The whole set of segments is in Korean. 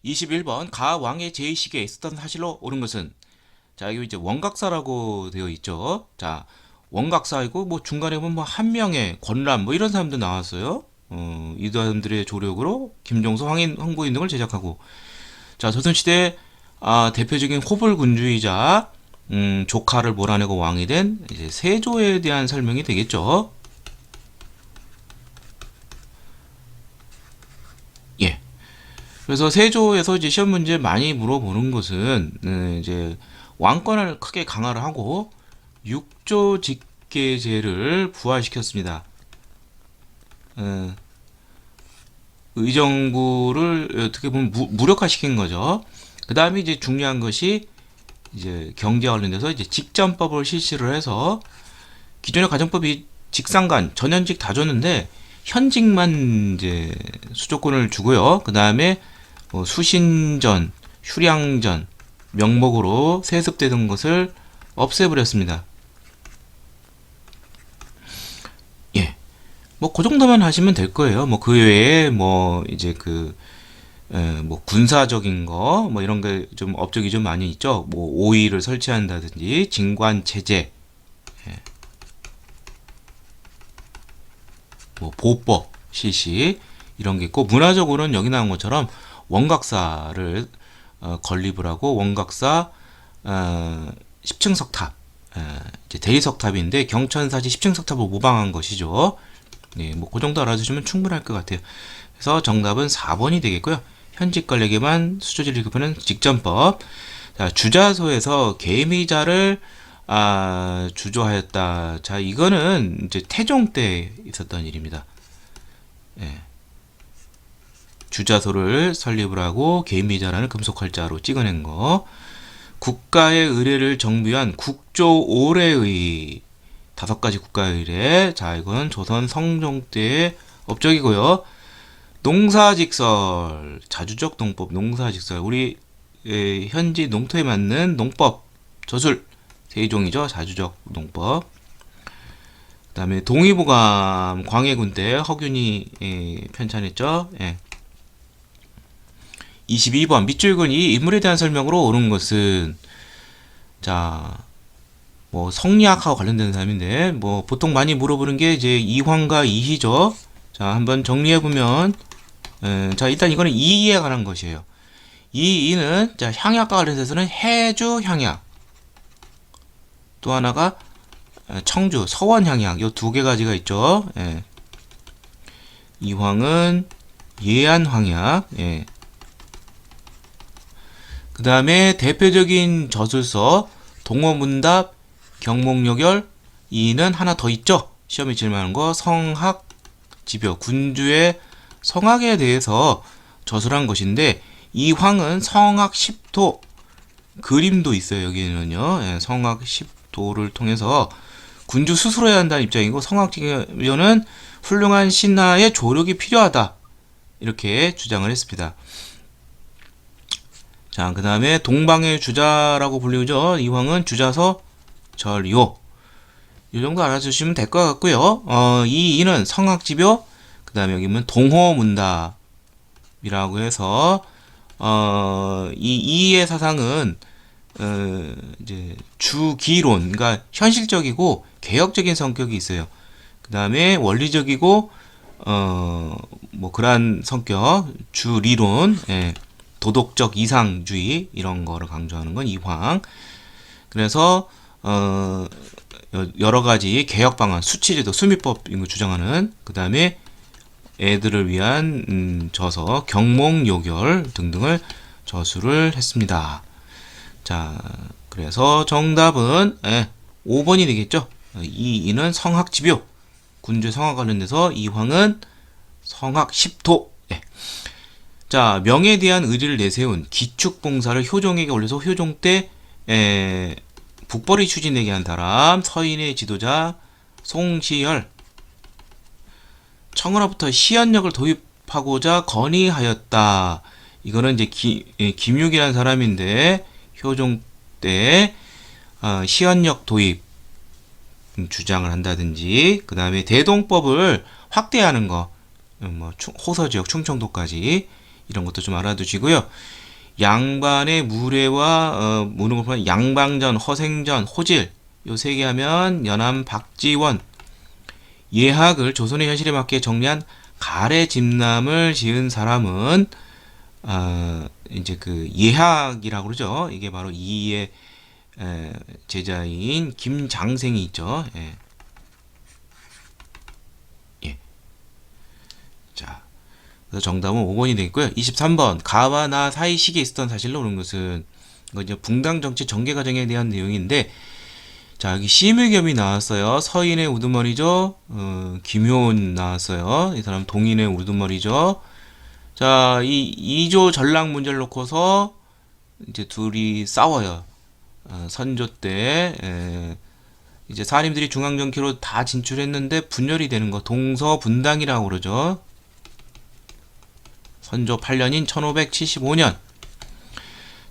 21번 가왕의 제의식에 있었던 사실로 옳은 것은, 자, 여기 이제 원각사라고 되어 있죠. 자, 원각사이고 뭐 중간에 보면 뭐 한명의 권람 뭐 이런 사람도 나왔어요. 이 사람들의 조력으로 김종서, 황인, 황보인 등을 제작하고, 자, 조선시대 대표적인 호불군주이자 조카를 몰아내고 왕이 된 이제 세조에 대한 설명이 되겠죠. 예. 그래서 세조에서 이제 시험 문제 많이 물어보는 것은 이제 왕권을 크게 강화를 하고 육조 직계제를 부활시켰습니다. 의정부를 어떻게 보면 무력화시킨 거죠. 그 다음에 이제 중요한 것이 이제 경제와 관련돼서 이제 직전법을 실시를 해서 기존의 가정법이 직상간, 전현직 다 줬는데 현직만 이제 수조권을 주고요. 그 다음에 수신전, 휴량전 명목으로 세습되던 것을 없애버렸습니다. 예, 뭐 그 정도만 하시면 될 거예요. 뭐 그 외에 뭐 이제 뭐 군사적인 거 뭐 이런 게 좀 업적이 좀 많이 있죠. 뭐 오의를 설치한다든지 진관 체제, 뭐 보법 실시 이런 게 있고, 문화적으로는 여기 나온 것처럼 원각사를 건립을 하고 원각사 10층 석탑, 이제 대리석탑인데 경천사지 10층 석탑을 모방한 것이죠. 네, 뭐 그 정도 알아두시면 충분할 것 같아요. 그래서 정답은 4번이 되겠고요. 현직 관리에게만 수조지를 급하는 직전법. 자, 주자소에서 개미자를 주조하였다. 자, 이거는 이제 태종 때 있었던 일입니다. 예. 주자소를 설립을 하고 개미자라는 금속활자로 찍어낸 거. 국가의 의례를 정비한 국조 오례의 5가지 국가의 의례. 자, 이건 조선 성종 때의 업적이고요. 농사직설, 자주적 농법, 농사직설. 우리 현지 농토에 맞는 농법, 저술, 세종이죠. 자주적 농법. 그 다음에 동의보감, 광해군 때 허균이 편찬했죠. 예. 22번 밑줄근이 인물에 대한 설명으로 옳은 것은, 자, 뭐 성리학하고 관련된 사람인데 뭐 보통 많이 물어보는 게 이제 이황과 이희죠. 자, 한번 정리해 보면, 자, 일단 이거는 이희에 관한 것이에요. 이희는 자, 향약과 관련해서는 해주 향약, 또 하나가 청주 서원 향약, 요 두 개 가지가 있죠. 예. 이황은 예안 황약. 예. 그 다음에 대표적인 저술서 동어문답, 경목요결. 이는 하나 더 있죠. 시험에 질문하는 거 성학 지벼, 군주의 성학에 대해서 저술한 것인데, 이황은 성학 10도 그림도 있어요. 여기는요. 예, 성학 10도를 통해서 군주 스스로 해야 한다는 입장이고, 성학 지벼는 훌륭한 신하의 조력이 필요하다, 이렇게 주장을 했습니다. 자, 그 다음에 동방의 주자라고 불리우죠. 이황은 주자서 절요. 이 정도 알아주시면 될 것 같고요. 이 이는 성학지벼, 그 다음에 여기 보면 동호문답이라고 해서, 이 이의 사상은, 이제 주기론, 그러니까 현실적이고 개혁적인 성격이 있어요. 그 다음에 원리적이고, 뭐 그러한 성격, 주리론, 예. 도덕적 이상주의 이런 거를 강조하는 건 이황. 그래서 여러 가지 개혁 방안, 수치제도, 수미법 이런 거 주장하는, 그 다음에 애들을 위한 저서, 경몽요결 등등을 저술을 했습니다. 자, 그래서 정답은 5번이 되겠죠. 이는 성학지벼, 군주 성학 관련돼서 이황은 성학 10도. 자, 명에 대한 의리를 내세운 기축봉사를 효종에게 올려서 효종 때 북벌이 추진되게 한 사람, 서인의 지도자 송시열. 청나라부터 시연력을 도입하고자 건의하였다. 이거는 이제 김육이라는 사람인데 효종 때 시연력 도입 주장을 한다든지, 그 다음에 대동법을 확대하는 거, 뭐 호서 지역 충청도까지 이런 것도 좀 알아두시고요. 양반의 무례와 무는 걸 보면 양방전, 허생전, 호질 요 세 개 하면 연암 박지원. 예학을 조선의 현실에 맞게 정리한 가래 집남을 지은 사람은 이제 그 예학이라고 그러죠. 이게 바로 이의 제자인 김장생이 있죠. 예. 예. 자, 그래서 정답은 5번이 되겠고요. 23번 가와 나 사이 시기에 있었던 사실로 오는 것은 이거 이제 붕당 정치 전개 과정에 대한 내용인데, 자 여기 심의겸이 나왔어요. 서인의 우두머리죠. 김효은 나왔어요. 이 사람 동인의 우두머리죠. 자, 이 이조 전랑 문제를 놓고서 이제 둘이 싸워요. 선조 때 이제 사림들이 중앙정치로 다 진출했는데 분열이 되는 거 동서분당이라고 그러죠. 선조 8년인 1575년.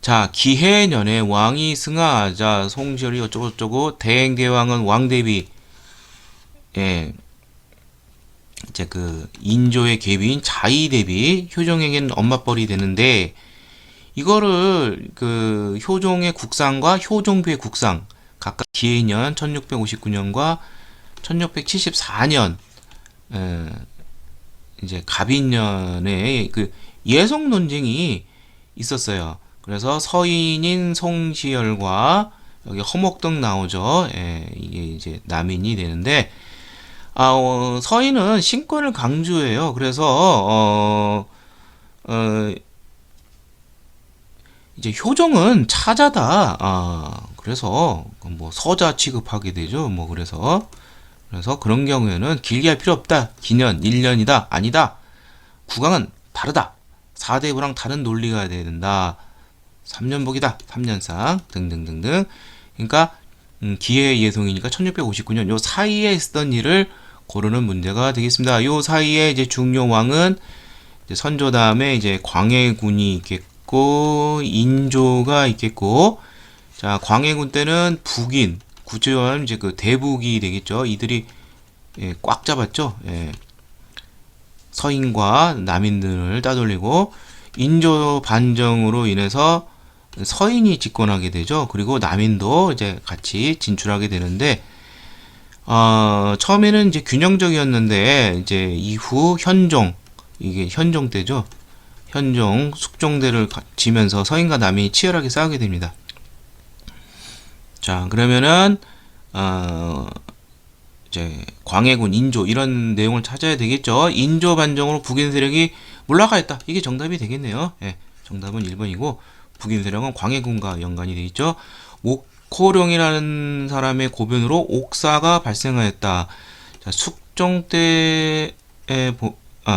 자, 기해년에 왕이 승하하자 송시열이 어쩌고저쩌고 대행대왕은 왕대비 이제 그 인조의 계비인 자의대비 효종에게는 엄마뻘이 되는데, 이거를 그 효종의 국상과 효종부의 국상 각각 기해년 1659년과 1674년 이제 갑인년에 그 예속 논쟁이 있었어요. 그래서 서인인 송시열과 여기 허목등 나오죠. 이게 이제 남인이 되는데, 서인은 신권을 강조해요. 그래서 이제 효종은 차자다. 그래서 뭐 서자 취급하게 되죠. 뭐 그래서 그런 경우에는 길게 할 필요 없다. 기년 1년이다. 아니다. 국왕은 다르다. 사대부랑 다른 논리가 돼야 된다. 3년복이다. 3년상 등등등등. 그러니까 기해 예송이니까 1659년 요 사이에 있었던 일을 고르는 문제가 되겠습니다. 요 사이에 이제 중요 왕은 이제 선조 다음에 이제 광해군이 있겠고 인조가 있겠고, 자 광해군 때는 북인 구체화하면 이제 그 대북이 되겠죠. 이들이 꽉 잡았죠. 서인과 남인들을 따돌리고, 인조 반정으로 인해서 서인이 집권하게 되죠. 그리고 남인도 이제 같이 진출하게 되는데, 처음에는 이제 균형적이었는데, 이제 이후 현종, 이게 현종 때죠. 현종, 숙종대를 지면서 서인과 남인이 치열하게 싸우게 됩니다. 자, 그러면은, 이제 광해군, 인조 이런 내용을 찾아야 되겠죠. 인조 반정으로 북인 세력이 몰락하 있다. 이게 정답이 되겠네요. 정답은 1번이고 북인 세력은 광해군과 연관이 되어 있죠. 옥호룡이라는 사람의 고변으로 옥사가 발생하였다. 자, 숙종 때에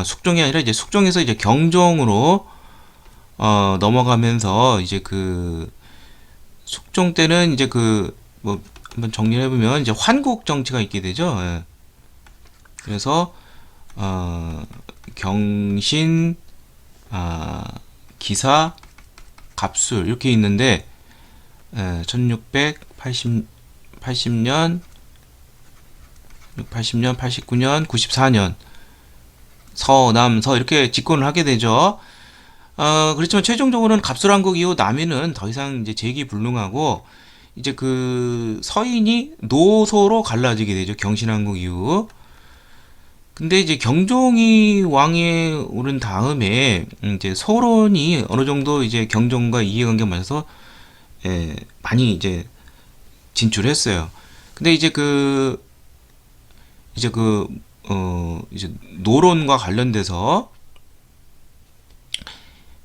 숙종이 아니라 이제 숙종에서 이제 경종으로 넘어가면서 이제 그 숙종 때는 이제 그 뭐 한번 정리를 해보면 이제 환국 정치가 있게 되죠. 그래서 경신, 기사, 갑술 이렇게 있는데 1680년, 89년, 94년 서남서 이렇게 집권을 하게 되죠. 그렇지만 최종적으로는 갑술왕국 이후 남인은 더 이상 이제 재기불능하고, 이제 그 서인이 노소로 갈라지게 되죠. 경신왕국 이후. 근데 이제 경종이 왕에 오른 다음에 이제 서론이 어느 정도 이제 경종과 이해관계 맞아서 많이 이제 진출했어요. 근데 이제 이제 노론과 관련돼서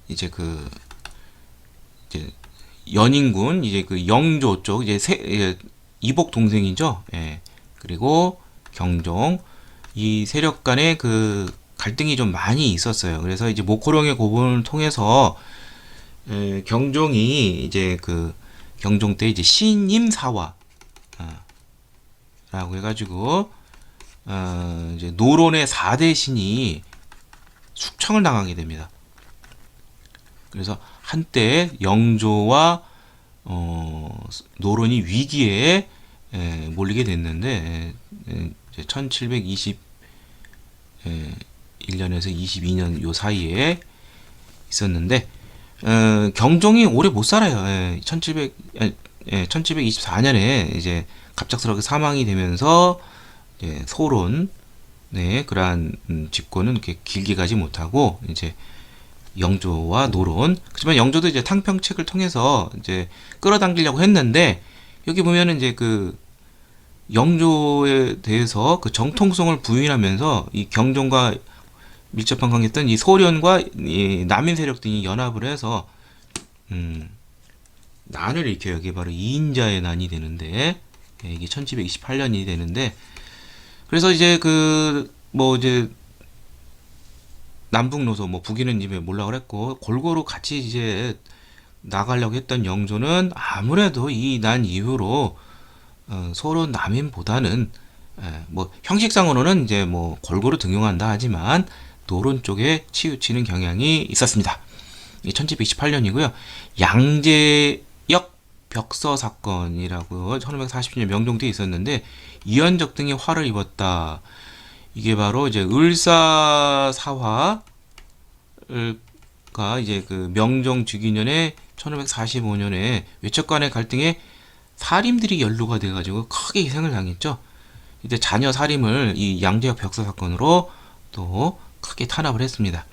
이제 이제 연인군 이제 그 영조 쪽 이제 이복 동생이죠. 그리고 경종 이 세력 간의 그 갈등이 좀 많이 있었어요. 그래서 이제 목호령의 고본을 통해서 경종이 이제 그 경종 때 이제 신임사화 라고 해가지고 이제 노론의 4대 신이 숙청을 당하게 됩니다. 그래서 한때 영조와 노론이 위기에 몰리게 됐는데 1721년에서 22년 요 사이에 있었는데 경종이 오래 못 살아요. 1724년에 이제 갑작스럽게 사망이 되면서 소론 그러한 집권은 이렇게 길게 가지 못하고 이제 영조와 노론. 그렇지만 영조도 이제 탕평책을 통해서 이제 끌어당기려고 했는데 여기 보면은 이제 그 영조에 대해서 그 정통성을 부인하면서 이 경종과 밀접한 관계였던 이 소련과 이 남인 세력 등이 연합을 해서 난을 일으켜요. 이게 바로 이인자의 난이 되는데 이게 1728년이 되는데 그래서 이제 그 뭐 이제 남북 노소 뭐 북이는 집에 몰라 그랬고 골고루 같이 이제 나가려고 했던 영조는 아무래도 이 난 이후로 소련 남인보다는 뭐 형식상으로는 이제 뭐 골고루 등용한다 하지만 노론 쪽에 치우치는 경향이 있었습니다. 1728년이고요. 양재역 벽서 사건이라고 1540년 명종대에 있었는데 이현적 등이 화를 입었다. 이게 바로 이제 을사사화가 이제 그 명종 즉위년에 1545년에 외척 간의 갈등에 사림들이 연루가 돼가지고 크게 희생을 당했죠. 이때 자녀 사림을 이 양재역 벽서 사건으로 또 크게 탄압을 했습니다.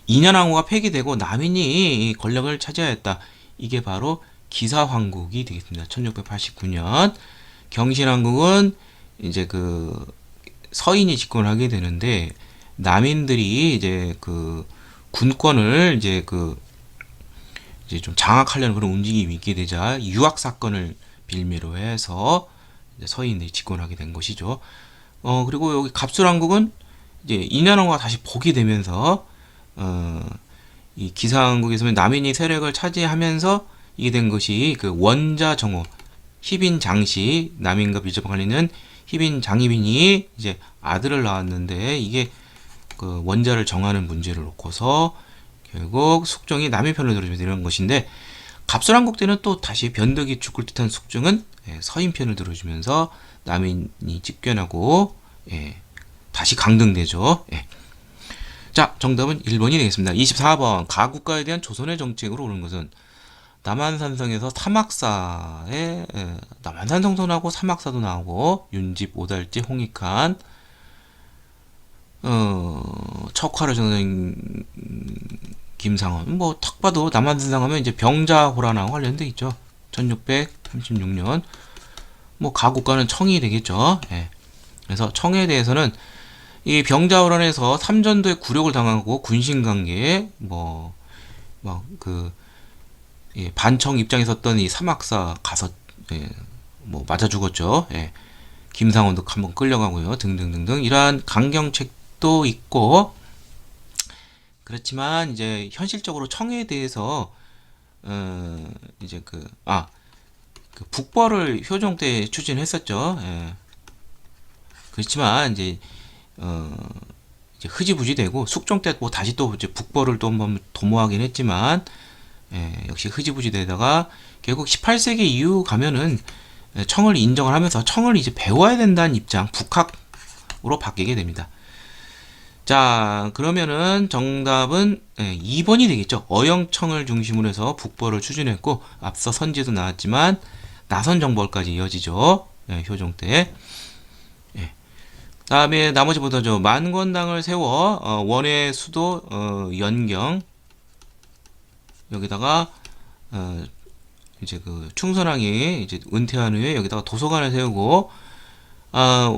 인현왕후가 폐기되고 남인이 권력을 차지하였다. 이게 바로 기사황국이 되겠습니다. 1689년 경신왕국은 이제 그 서인이 집권을 하게 되는데 남인들이 이제 그 군권을 이제 좀 장악하려는 그런 움직임이 있게 되자 유학 사건을 빌미로 해서 이제 서인들이 집권하게 된 것이죠. 그리고 여기 갑술왕국은 이제 인현왕후가 다시 복이 되면서 이 기사왕국에서 남인이 세력을 차지하면서 이게 된 것이 그 원자 정호 희빈 장씨 남인과 밀접한 관련된 희빈 장희빈이 이제 아들을 낳았는데 이게 그 원자를 정하는 문제를 놓고서 결국 숙종이 남의 편을 들어주면 되는 것인데 갑술왕국 때는 또 다시 변덕이 죽을 듯한 숙종은 서인 편을 들어주면서 남인이 집권하고 다시 강등되죠. 자, 정답은 1번이 되겠습니다. 24번 가국가에 대한 조선의 정책으로 오는 것은 남한산성에서 사막사에 남한산성도 사막사도 나오고 윤집, 오달지, 홍익한 척화를 저는 김상원 뭐 탁 봐도 남한산성 하면 이제 병자호란하고 관련돼 있죠. 1636년 뭐 가국가는 청이 되겠죠. 그래서 청에 대해서는 이 병자호란에서 삼전도의 굴욕을 당하고 군신관계에 반청 입장에 섰던 이 사막사 가서 뭐 맞아 죽었죠. 김상원도 한번 끌려가고요. 등등등등 이러한 강경책도 있고 그렇지만 이제 현실적으로 청에 대해서 이제 그 북벌을 효종 때 추진했었죠. 그렇지만 이제 흐지부지 되고 숙종 때 뭐 다시 또 이제 북벌을 또 한번 도모하긴 했지만 역시 흐지부지 되다가 결국 18세기 이후 가면은 청을 인정을 하면서 청을 이제 배워야 된다는 입장 북학으로 바뀌게 됩니다. 자, 그러면은 정답은 2번이 되겠죠. 어영청을 중심으로 해서 북벌을 추진했고 앞서 선지에도 나왔지만 나선정벌까지 이어지죠. 효종 때. 다음에 나머지 보다죠. 만권당을 세워 원의 수도 연경 여기다가 이제 그 충선왕이 이제 은퇴한 후에 여기다가 도서관을 세우고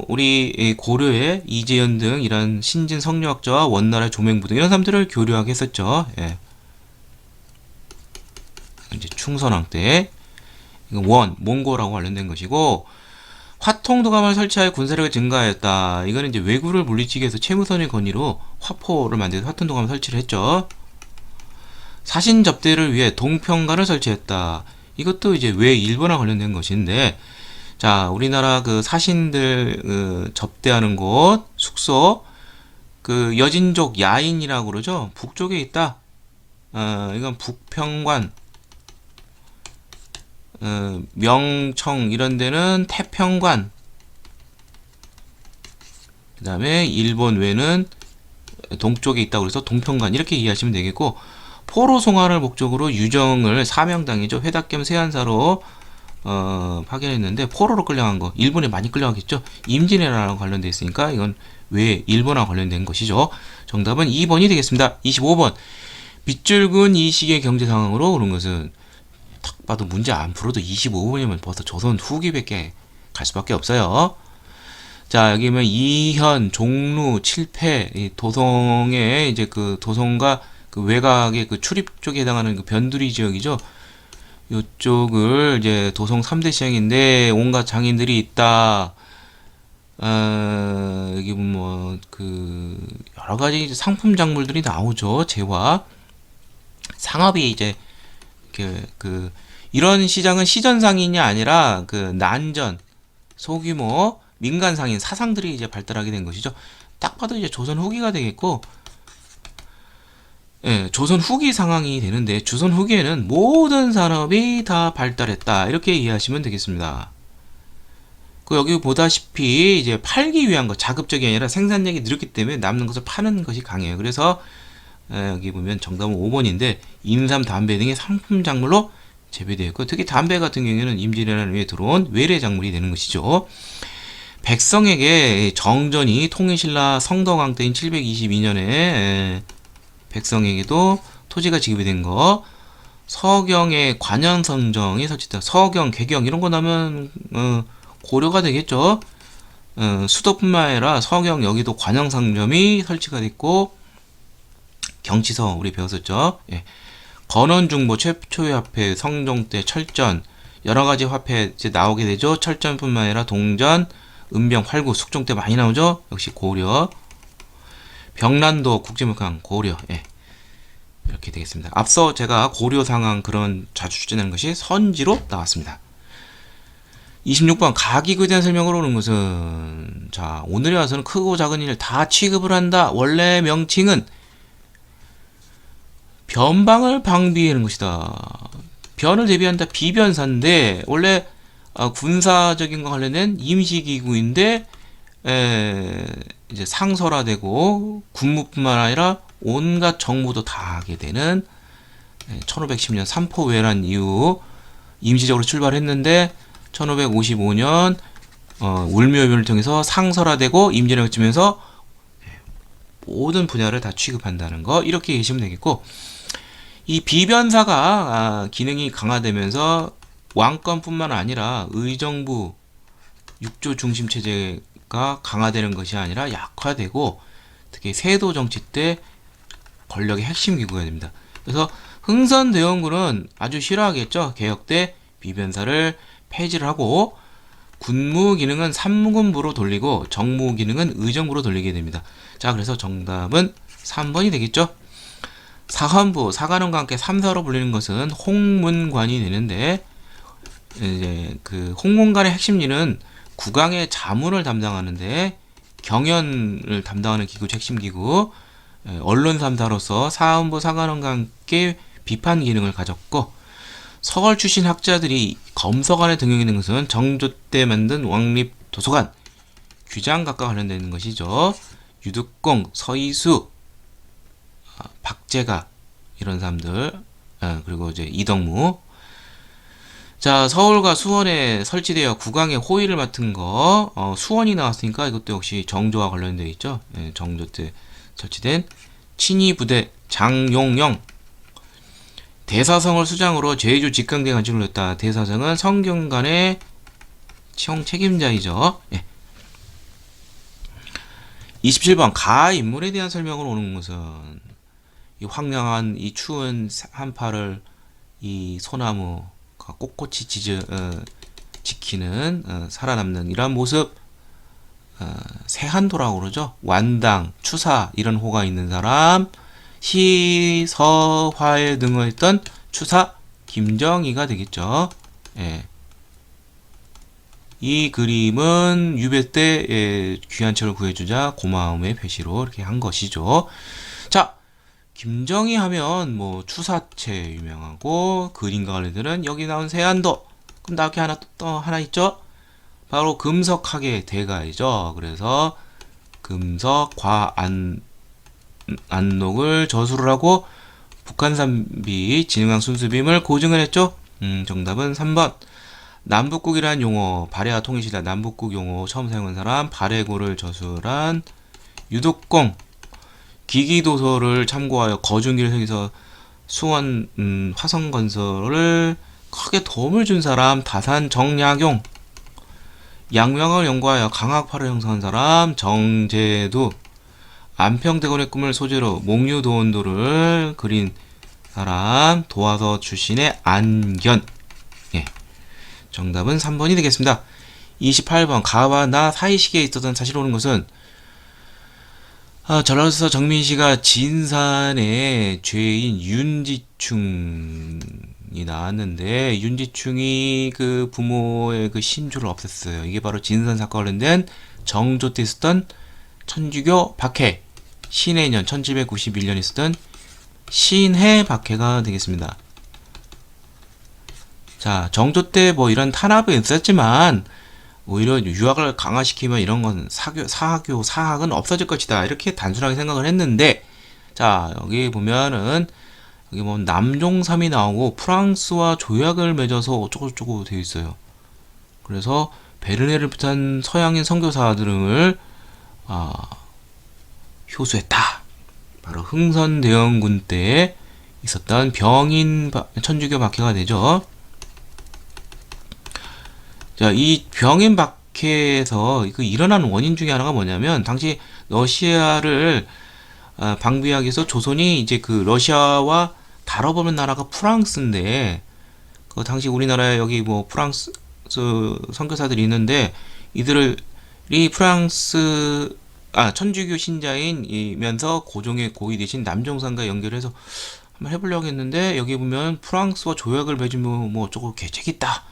우리 고려의 이재현 등 이런 신진 성리학자와 원나라의 조맹부 등 이런 사람들을 교류하게 했었죠. 이제 충선왕 때 이건 몽고라고 관련된 것이고 화통도감을 설치하여 군사력을 증가하였다. 이거는 이제 왜구를 물리치기 위해서 최무선의 건의로 화포를 만들어서 화통도감을 설치를 했죠. 사신 접대를 위해 동평관을 설치했다. 이것도 이제 왜 일본과 관련된 것인데, 자, 우리나라 그 사신들 접대하는 곳 숙소 그 여진족 야인이라고 그러죠. 북쪽에 있다. 이건 북평관, 명청 이런 데는 태평관. 그 다음에 일본 외는 동쪽에 있다고 해서 동평관 이렇게 이해하시면 되겠고, 포로 송환을 목적으로 유정을 사명당이죠. 회답 겸 세안사로 파견했는데 포로로 끌려간 거, 일본에 많이 끌려가겠죠. 임진왜란하고 관련돼 있으니까 이건 왜 일본하고 관련된 것이죠. 정답은 2번이 되겠습니다. 25번. 빗줄군 이 시기의 경제 상황으로 그런 것은, 딱 봐도 문제 안 풀어도 25번이면 벌써 조선 후기밖에 갈 수밖에 없어요. 자, 여기 보면 이현, 종루, 칠패, 이 도성의 이제 그 도성과 그 외곽의 그 출입 쪽에 해당하는 그 변두리 지역이죠. 이쪽을 이제 도성 3대 시장인데 온갖 장인들이 있다. 여기 뭐 그 여러 가지 상품 작물들이 나오죠. 재화, 상업이 이제 그 이런 시장은 시전상인이 아니라 그 난전, 소규모 민간 상인, 사상들이 이제 발달하게 된 것이죠. 딱 봐도 이제 조선 후기가 되겠고, 예, 조선 후기 상황이 되는데 조선 후기에는 모든 산업이 다 발달했다 이렇게 이해하시면 되겠습니다. 그 여기 보다시피 이제 팔기 위한 것, 자급적이 아니라 생산력이 늘었기 때문에 남는 것을 파는 것이 강해요. 그래서 여기 보면 정답은 5번인데 인삼, 담배 등의 상품 작물로 재배되어 있고, 특히 담배 같은 경우에는 임진왜란 후에 들어온 외래 작물이 되는 것이죠. 백성에게 정전이 통일신라 성덕왕 때인 722년에 백성에게도 토지가 지급이 된 거, 서경의 관현성정이 설치됐다. 서경, 개경 이런 거 나면 고려가 되겠죠. 수도뿐만 아니라 서경 여기도 관현상점이 설치가 됐고, 경치서 우리 배웠었죠. 예. 건원중보 최초의 화폐, 성종 때 철전 여러 가지 화폐 이제 나오게 되죠. 철전뿐만 아니라 동전, 은병, 활구, 숙종 때 많이 나오죠. 역시 고려. 병란도 국제물강 고려. 예. 이렇게 되겠습니다. 앞서 제가 고려 상황 그런 자주 출제하는 것이 선지로 나왔습니다. 26번 가기구에 대한 설명을 오는 것은, 자, 오늘에 와서는 크고 작은 일을 다 취급을 한다. 원래 명칭은 변방을 방비하는 것이다. 변을 대비한다. 비변사인데 원래 군사적인 거 관련된 임시기구인데 이제 상설화되고 군무뿐만 아니라 온갖 정무도 다 하게 되는 1510년 삼포외란 이후 임시적으로 출발했는데 1555년 울묘변을 통해서 상설화되고 임진왜란을 거치면서 모든 분야를 다 취급한다는 거, 이렇게 계시면 되겠고, 이 비변사가 기능이 강화되면서 왕권뿐만 아니라 의정부 육조 중심 체제가 강화되는 것이 아니라 약화되고, 특히 세도 정치 때 권력의 핵심 기구가 됩니다. 그래서 흥선대원군은 아주 싫어하겠죠. 개혁 때 비변사를 폐지를 하고 군무 기능은 삼군부로 돌리고 정무 기능은 의정부로 돌리게 됩니다. 자, 그래서 정답은 3번이 되겠죠. 사헌부, 사관원과 함께 3사로 불리는 것은 홍문관이 되는데, 이제 그 홍문관의 핵심 일은 국왕의 자문을 담당하는데, 경연을 담당하는 기구, 핵심 기구, 언론 3사로서 사헌부, 사관원과 함께 비판 기능을 가졌고, 서울 출신 학자들이 검서관에 등용이 된 것은 정조 때 만든 왕립 도서관, 규장각과 관련된 것이죠. 유득공, 서이수, 박재가 이런 사람들, 그리고 이제 이덕무. 자, 서울과 수원에 설치되어 국왕의 호위를 맡은 거, 수원이 나왔으니까 이것도 역시 정조와 관련되어 있죠. 정조 때 설치된 친위 부대 장용영. 대사성을 수장으로 제주 직강대 간직을 했다. 대사성은 성균관의 총 책임자이죠. 예. 27번 가 인물에 대한 설명을 오는 것은, 이 황량한 이 추운 한파를 이 소나무 꼿꼿이 지키는 살아남는 이러한 모습, 세한도라고 그러죠. 완당, 추사 이런 호가 있는 사람, 시서화에 등호했던 추사 김정희가 되겠죠. 예. 이 그림은 유배 때 귀한 철을 구해주자 고마움의 표시로 이렇게 한 것이죠. 자, 김정희 하면 뭐 추사체 유명하고, 그림과 관련들은 여기 나온 세안도, 그럼 나게 하나 있죠. 바로 금석학의 대가이죠. 그래서 금석 과안 안녹을 저수를 하고 북한산비, 진흥항 순수빔을 고증을 했죠. 정답은 3번. 남북국이란 용어, 발해와 통일시대 남북국 용어 처음 사용한 사람, 발해고를 저술한 유독공. 기기도서를 참고하여 거중기를 생해서 수원 화성건설을 크게 도움을 준 사람, 다산 정약용. 양명을 연구하여 강학파를 형성한 사람, 정제도. 안평대건의 꿈을 소재로 목류도원도를 그린 사람, 도화서 출신의 안견. 예, 정답은 3번이 되겠습니다. 28번. 가와 나 사이시기에 있었던 사실 오는 것은 전라도에서 정민씨가 진산의 죄인 윤지충이 나왔는데, 윤지충이 그 부모의 그 심주를 없앴어요. 이게 바로 진산 사건과 관련된 정조 때 있었던 천주교 박해, 신해 년 1791년에 있었던 신해 박해가 되겠습니다. 자, 정조 때 뭐 이런 탄압은 있었지만 오히려 유학을 강화시키면 이런 건 사학은 없어질 것이다, 이렇게 단순하게 생각을 했는데, 자, 여기 보면은 여기 뭐 남종삼이 나오고 프랑스와 조약을 맺어서 어쩌고저쩌고 되어 있어요. 그래서 베르네를 비롯한 서양인 선교사들을 효수했다. 바로 흥선대원군 때 있었던 병인 천주교 박해가 되죠. 자, 이 병인 박해에서 그 일어난 원인 중에 하나가 뭐냐면, 당시 러시아를 방비하기 위해서 조선이 이제 그 러시아와 다뤄보는 나라가 프랑스인데, 그 당시 우리나라에 여기 뭐 프랑스 선교사들이 있는데, 이들이 프랑스 천주교 신자인이면서 고종의 고위 대신 남종산과 연결해서 한번 해보려고 했는데, 여기 보면 프랑스와 조약을 맺으면 뭐 어쩌고 계책이 있다.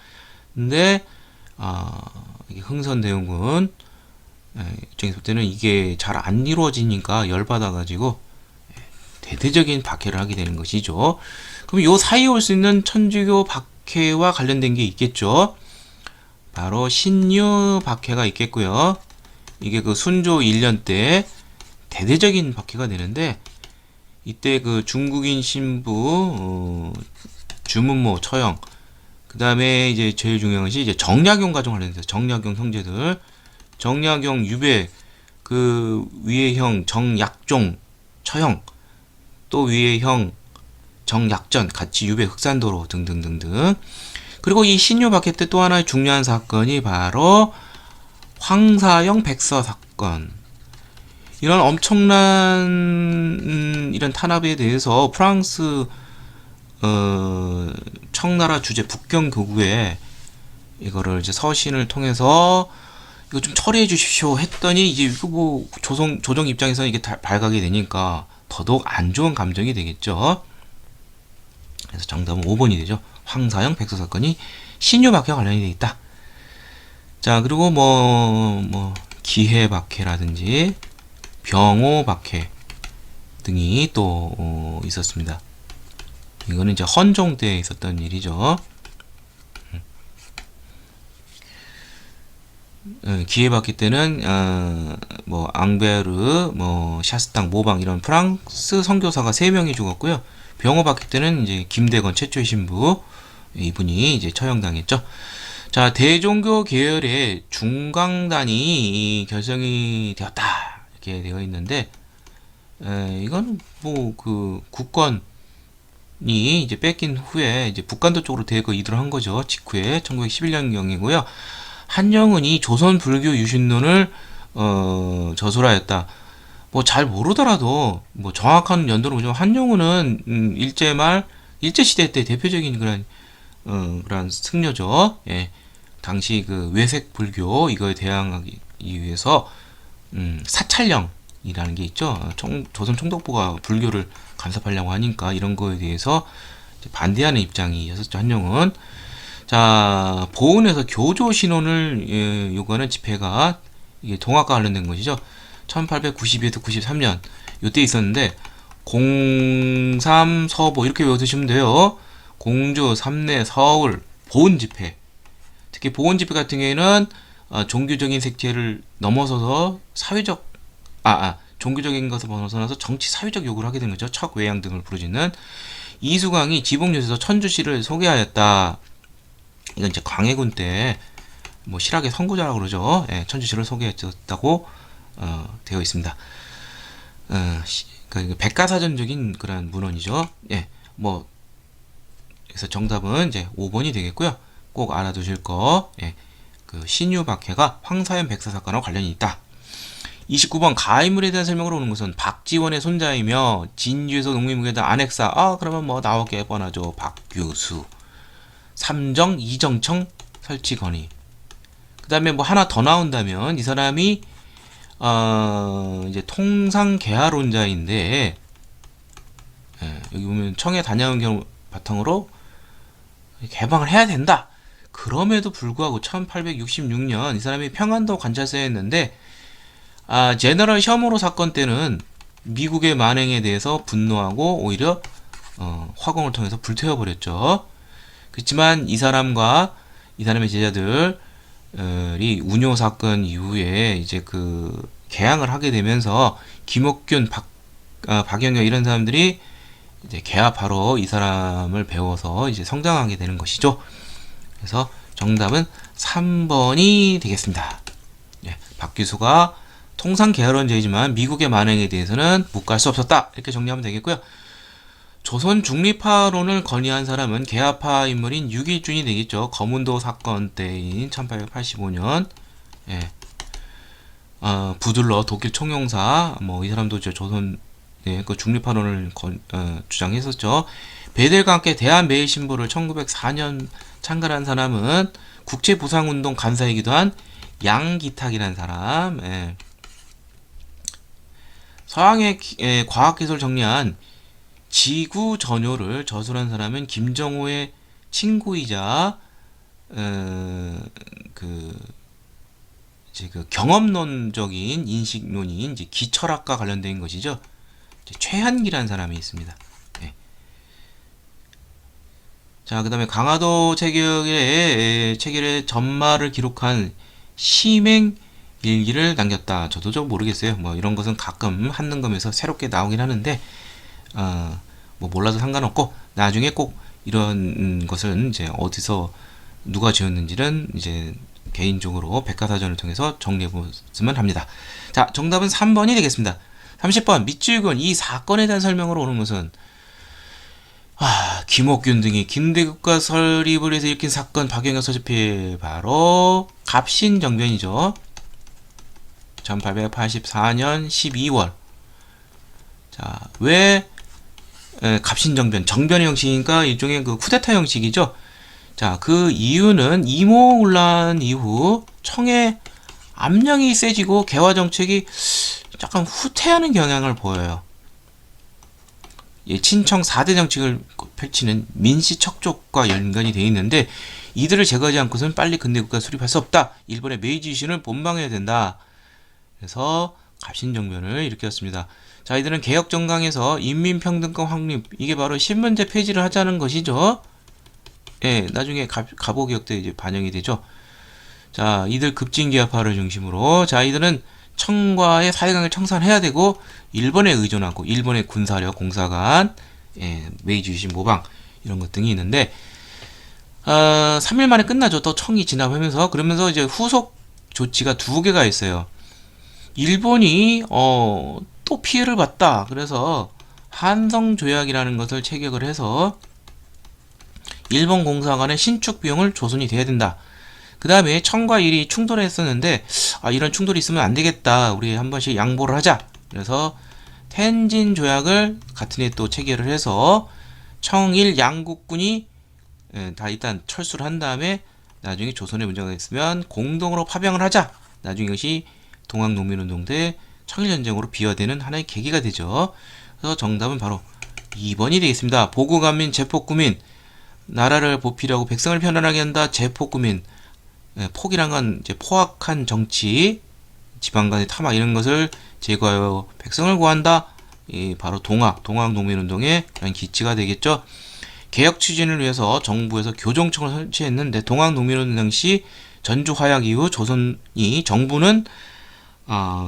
근데 흥선대원군 입장에서 볼 때는 이게 잘 안 이루어지니까 열받아가지고 대대적인 박해를 하게 되는 것이죠. 그럼 요 사이에 올 수 있는 천주교 박해와 관련된 게 있겠죠. 바로 신유 박해가 있겠고요. 이게 그 순조 1년 때 대대적인 박해가 되는데, 이때 그 중국인 신부 주문모 처형, 그 다음에 이제 제일 중요한 것이 이제 정약용 가정 관련돼서 정약용 형제들, 정약용 유배, 그 위의 형 정약종 처형, 또 위의 형 정약전 같이 유배 흑산도로 등등등등. 그리고 이 신유 박해 때 또 하나의 중요한 사건이 바로 황사영 백서 사건. 이런 엄청난 이런 탄압에 대해서 프랑스 청나라 주재 북경교구에 이거를 이제 서신을 통해서 이거 좀 처리해 주십시오 했더니, 이제 이거 뭐 조정 입장에서는 이게 발각이 되니까 더더욱 안 좋은 감정이 되겠죠. 그래서 정답은 5번이 되죠. 황사영 백서 사건이 신유 박해와 관련이 되어 있다. 자, 그리고 뭐 기해 박해라든지 병호 박해 등이 또 있었습니다. 이거는 이제 헌종 때 있었던 일이죠. 기해 박해 때는 뭐 앙베르, 뭐 샤스탕, 모방 이런 프랑스 선교사가 3명이 죽었고요. 병호 박해 때는 이제 김대건 최초의 신부, 이분이 이제 처형당했죠. 자, 대종교 계열의 중강단이 결성이 되었다, 이렇게 되어 있는데, 이건 뭐 그 국권이 이제 뺏긴 후에 이제 북간도 쪽으로 대거 이동을 한 거죠. 직후에 1911년경이고요. 한영은이 조선 불교 유신론을 저술하였다. 뭐 잘 모르더라도 뭐 정확한 연도를 보자면 한영은은 일제 시대 때 대표적인 그런 승려죠. 예. 당시 그 외색 불교 이거에 대항하기 위해서 사찰령이라는 게 있죠. 조선 총독부가 불교를 간섭하려고 하니까 이런 거에 대해서 반대하는 입장이었었죠, 한영은. 자, 보은에서 교조 신원을 요구하는 집회가 이게 동학과 관련된 것이죠. 1892에서 93년 요때 있었는데, 03 서보 이렇게 외워두시면 돼요. 공주, 삼내, 서울, 보은 집회. 특히 보은 집회 같은 경우에는 종교적인 색채를 넘어서서 종교적인 것을 벗어나서 정치 사회적 요구를 하게 된 거죠. 척, 외양 등을 부르짖는 이수광이 지봉요새에서 천주시를 소개하였다. 이건 이제 광해군 때 뭐 실학의 선구자라고 그러죠. 예, 천주시를 소개했다고 되어 있습니다. 그 백과사전적인 그런 문헌이죠. 예, 뭐 그래서 정답은 이제 5번이 되겠고요. 꼭 알아두실 거, 예, 그 신유박해가 황사연 백사 사건과 관련이 있다. 29번 가인물에 대한 설명으로 오는 것은 박지원의 손자이며 진주에서 농민무게단 안핵사. 그러면 뭐 나오게 뻔하죠. 박규수. 삼정 이정청 설치 건의. 그 다음에 뭐 하나 더 나온다면 이 사람이 이제 통상계하론자인데, 예, 여기 보면 청에 다녀온 경우 바탕으로 개방을 해야 된다. 그럼에도 불구하고 1866년 이 사람이 평안도 관찰사에 했는데, 제너럴 셔머로 사건 때는 미국의 만행에 대해서 분노하고 오히려 화공을 통해서 불태워버렸죠. 그렇지만 이 사람과 이 사람의 제자들이 운요 사건 이후에 이제 그 개항을 하게 되면서 김옥균, 박영경 이런 사람들이 이제 개합하러 이 사람을 배워서 이제 성장하게 되는 것이죠. 그래서 정답은 3번이 되겠습니다. 예, 박규수가 통상계하론자이지만 미국의 만행에 대해서는 묵과할 수 없었다. 이렇게 정리하면 되겠고요. 조선 중립파론을 건의한 사람은 계하파 인물인 유기준이 되겠죠. 거문도 사건 때인 1885년. 예. 부들러 독일 총영사, 뭐 이 사람도 조선, 예, 그 중립파론을 주장했었죠. 베델과 함께 대한매일신보를 1904년 창간한 사람은 국제보상운동 간사이기도 한 양기탁이라는 사람. 예. 서양의 과학기술 정리한 지구 전요를 저술한 사람은 김정호의 친구이자 그 경험론적인 인식론인 이제 기철학과 관련된 것이죠. 최한기라는 사람이 있습니다. 네. 자, 그 다음에 강화도 체결의 전말을 기록한 시맹 일기를 남겼다. 저도 좀 모르겠어요. 뭐 이런 것은 가끔 한능검에서 새롭게 나오긴 하는데, 뭐 몰라도 상관없고 나중에 꼭 이런 것은 이제 어디서 누가 지었는지는 이제 개인적으로 백과사전을 통해서 정리해 보시면 합니다. 자, 정답은 3번이 되겠습니다. 30번 밑줄근 이 사건에 대한 설명으로 오는 것은 김옥균 등이 김대국가 설립을 해서 일으킨 사건 박영경 서집필 바로 갑신정변이죠. 1884년 12월. 자, 왜 갑신정변, 정변의 형식이니까 일종의 그 쿠데타 형식이죠. 자, 그 이유는 이모군란 이후 청의 압력이 세지고 개화 정책이 약간 후퇴하는 경향을 보여요. 친청 4대 정책을 펼치는 민씨 척족과 연관이 되어 있는데 이들을 제거하지 않고서는 빨리 근대국가 수립할 수 없다. 일본의 메이지 유신을 본방해야 된다. 그래서 갑신정변을 일으켰습니다. 자, 이들은 개혁정강에서 인민평등권 확립, 이게 바로 신문제 폐지를 하자는 것이죠. 예, 나중에 갑오개혁 때 이제 반영이 되죠. 자, 이들 급진기업화를 중심으로, 자, 이들은 청과의 사회강을 청산해야 되고, 일본에 의존하고, 일본의 군사력, 공사관, 예, 메이지 유신 모방, 이런 것 등이 있는데, 3일 만에 끝나죠. 또 청이 진압하면서, 그러면서 이제 후속 조치가 2개가 있어요. 일본이 또 피해를 봤다. 그래서 한성조약이라는 것을 체결을 해서 일본 공사관의 신축 비용을 조선이 돼야 된다. 그 다음에 청과 일이 충돌했었는데 이런 충돌이 있으면 안 되겠다. 우리 한 번씩 양보를 하자. 그래서 텐진 조약을 같은 해 또 체결을 해서 청일 양국군이 다 일단 철수를 한 다음에 나중에 조선에 문제가 있으면 공동으로 파병을 하자. 나중에 이것이 동학농민운동 때 청일전쟁으로 비화되는 하나의 계기가 되죠. 그래서 정답은 바로 2번이 되겠습니다. 보국안민, 제폭구민, 나라를 보필하고 백성을 편안하게 한다. 제폭구민, 폭이란 건 이제 포악한 정치, 지방 간의 탐악 이런 것을 제거하여 백성을 구한다. 바로 동학농민운동의 기치가 되겠죠. 개혁 추진을 위해서 정부에서 교정청을 설치했는데 동학농민운동 시 전주 화약 이후 조선이 정부는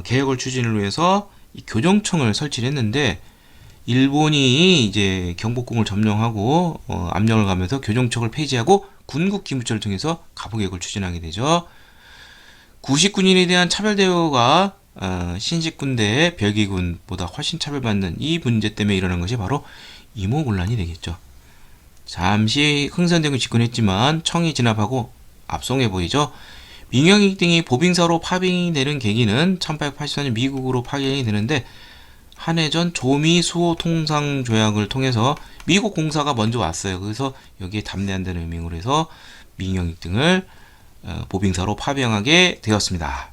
개혁을 추진을 위해서 이 교정청을 설치를 했는데 일본이 이제 경복궁을 점령하고 압력을 가면서 교정청을 폐지하고 군국 기무처를 통해서 가부개혁을 추진하게 되죠. 구식군인에 대한 차별 대우가 신식군대 별기군보다 훨씬 차별받는 이 문제 때문에 일어난 것이 바로 이모군란이 되겠죠. 잠시 흥선대군 집권했지만 청이 진압하고 압송해 보이죠. 민경익 등이 보빙사로 파병이 되는 계기는 1884년 미국으로 파견이 되는데 한해전 조미 수호 통상 조약을 통해서 미국 공사가 먼저 왔어요. 그래서 여기에 답례한다는 의미로 해서 민경익 등을 보빙사로 파병하게 되었습니다.